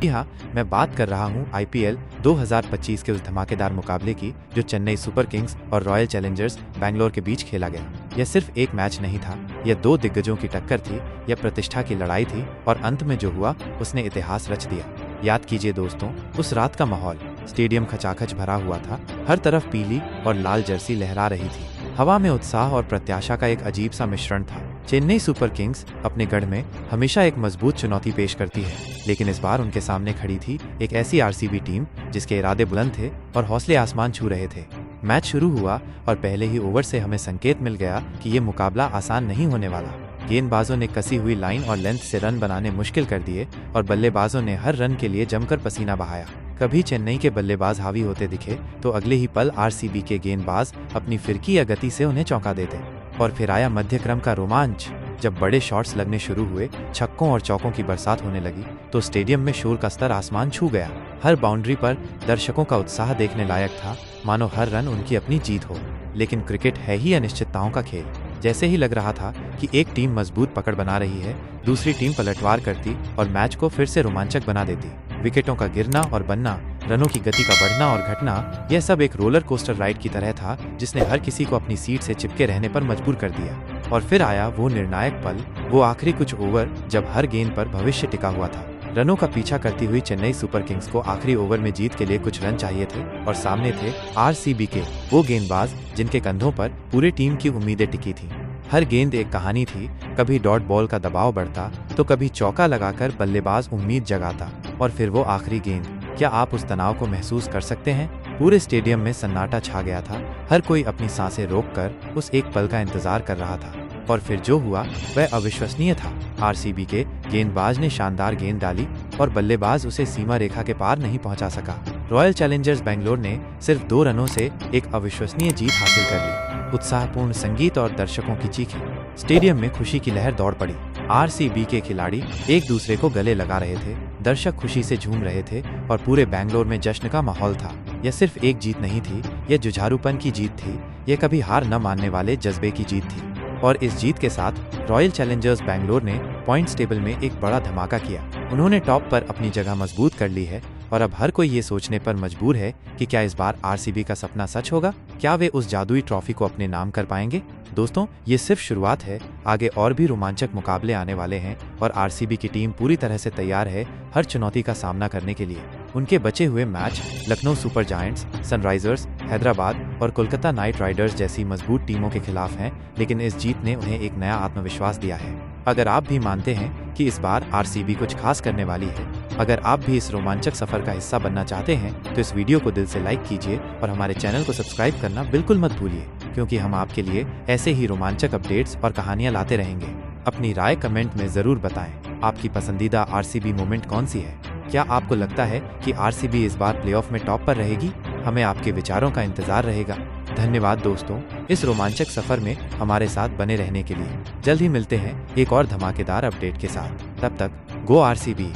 जी हाँ, मैं बात कर रहा हूँ आईपीएल 2025 के उस धमाकेदार मुकाबले की जो चेन्नई सुपर किंग्स और रॉयल चैलेंजर्स बैंगलोर के बीच खेला गया। यह सिर्फ एक मैच नहीं था, यह दो दिग्गजों की टक्कर थी, यह प्रतिष्ठा की लड़ाई थी और अंत में जो हुआ उसने इतिहास रच दिया। याद कीजिए दोस्तों, उस रात का माहौल, स्टेडियम खचाखच भरा हुआ था, हर तरफ पीली और लाल जर्सी लहरा रही थी। हवा में उत्साह और प्रत्याशा का एक अजीब सा मिश्रण था। चेन्नई सुपर किंग्स अपने गढ़ में हमेशा एक मजबूत चुनौती पेश करती है, लेकिन इस बार उनके सामने खड़ी थी एक ऐसी आरसीबी टीम जिसके इरादे बुलंद थे और हौसले आसमान छू रहे थे। मैच शुरू हुआ और पहले ही ओवर से हमें संकेत मिल गया कि ये मुकाबला आसान नहीं होने वाला। गेंदबाजों ने कसी हुई लाइन और लेंथ से रन बनाने मुश्किल कर दिए और बल्लेबाजों ने हर रन के लिए जमकर पसीना बहाया। कभी चेन्नई के बल्लेबाज हावी होते दिखे तो अगले ही पल आरसीबी के गेंदबाज अपनी फिरकी या गति से उन्हें चौंका देते। और फिर आया मध्यक्रम का रोमांच। जब बड़े शॉट्स लगने शुरू हुए, छक्कों और चौकों की बरसात होने लगी तो स्टेडियम में शोर का स्तर आसमान छू गया। हर बाउंड्री पर दर्शकों का उत्साह देखने लायक था, मानो हर रन उनकी अपनी जीत हो। लेकिन क्रिकेट है ही अनिश्चितताओं का खेल। जैसे ही लग रहा था कि एक टीम मजबूत पकड़ बना रही है, दूसरी टीम पलटवार करती और मैच को फिर से रोमांचक बना देती। विकेटों का गिरना और बनना, रनों की गति का बढ़ना और घटना, यह सब एक रोलर कोस्टर राइड की तरह था जिसने हर किसी को अपनी सीट से चिपके रहने पर मजबूर कर दिया। और फिर आया वो निर्णायक पल, वो आखिरी कुछ ओवर जब हर गेंद पर भविष्य टिका हुआ था। रनों का पीछा करती हुई चेन्नई सुपर किंग्स को आखिरी ओवर में जीत के लिए कुछ रन चाहिए थे और सामने थे आरसीबी के वो गेंदबाज जिनके कंधों पर पूरी टीम की उम्मीदें टिकी थी। हर गेंद एक कहानी थी, कभी डॉट बॉल का दबाव बढ़ता तो कभी चौका लगाकर बल्लेबाज उम्मीद जगाता और फिर वो आखिरी गेंद। क्या आप उस तनाव को महसूस कर सकते हैं? पूरे स्टेडियम में सन्नाटा छा गया था, हर कोई अपनी सांसें रोककर उस एक पल का इंतजार कर रहा था। और फिर जो हुआ वह अविश्वसनीय था। आरसीबी के गेंदबाज ने शानदार गेंद डाली और बल्लेबाज उसे सीमा रेखा के पार नहीं पहुंचा सका। रॉयल चैलेंजर्स बैंगलोर ने सिर्फ 2 रनों से एक अविश्वसनीय जीत हासिल कर ली। उत्साहपूर्ण संगीत और दर्शकों की चीखें, स्टेडियम में खुशी की लहर दौड़ पड़ी। आरसीबी के खिलाड़ी एक दूसरे को गले लगा रहे थे, दर्शक खुशी से झूम रहे थे और पूरे बैंगलोर में जश्न का माहौल था। यह सिर्फ एक जीत नहीं थी, यह जुझारूपन की जीत थी, यह कभी हार न मानने वाले जज्बे की जीत थी। और इस जीत के साथ रॉयल चैलेंजर्स बैंगलोर ने पॉइंट्स टेबल में एक बड़ा धमाका किया। उन्होंने टॉप पर अपनी जगह मजबूत कर ली है और अब हर कोई ये सोचने पर मजबूर है कि क्या इस बार आरसीबी का सपना सच होगा? क्या वे उस जादुई ट्रॉफी को अपने नाम कर पाएंगे? दोस्तों, ये सिर्फ शुरुआत है, आगे और भी रोमांचक मुकाबले आने वाले हैं और आरसीबी की टीम पूरी तरह से तैयार है हर चुनौती का सामना करने के लिए। उनके बचे हुए match Lucknow super giants, Sunrisers Hyderabad और कोलकाता नाइट राइडर्स जैसी मजबूत टीमों के खिलाफ हैं, लेकिन इस जीत ने उन्हें एक नया आत्मविश्वास दिया है। अगर आप भी मानते हैं कि इस बार आरसीबी कुछ खास करने वाली है, अगर आप भी इस रोमांचक सफर का हिस्सा बनना चाहते हैं तो इस वीडियो को दिल से लाइक कीजिए और हमारे चैनल को सब्सक्राइब करना बिल्कुल मत भूलिए, क्योंकि हम आपके लिए ऐसे ही रोमांचक अपडेट्स और कहानियां लाते रहेंगे। अपनी राय कमेंट में जरूर बताएं। आपकी पसंदीदा आरसीबी मोमेंट कौन सी है? क्या आपको लगता है कि आरसीबी इस बार प्लेऑफ में टॉप पर रहेगी? हमें आपके विचारों का इंतजार रहेगा। धन्यवाद दोस्तों, इस रोमांचक सफर में हमारे साथ बने रहने के लिए। जल्द ही मिलते हैं एक और धमाकेदार अपडेट के साथ। तब तक गो आरसीबी।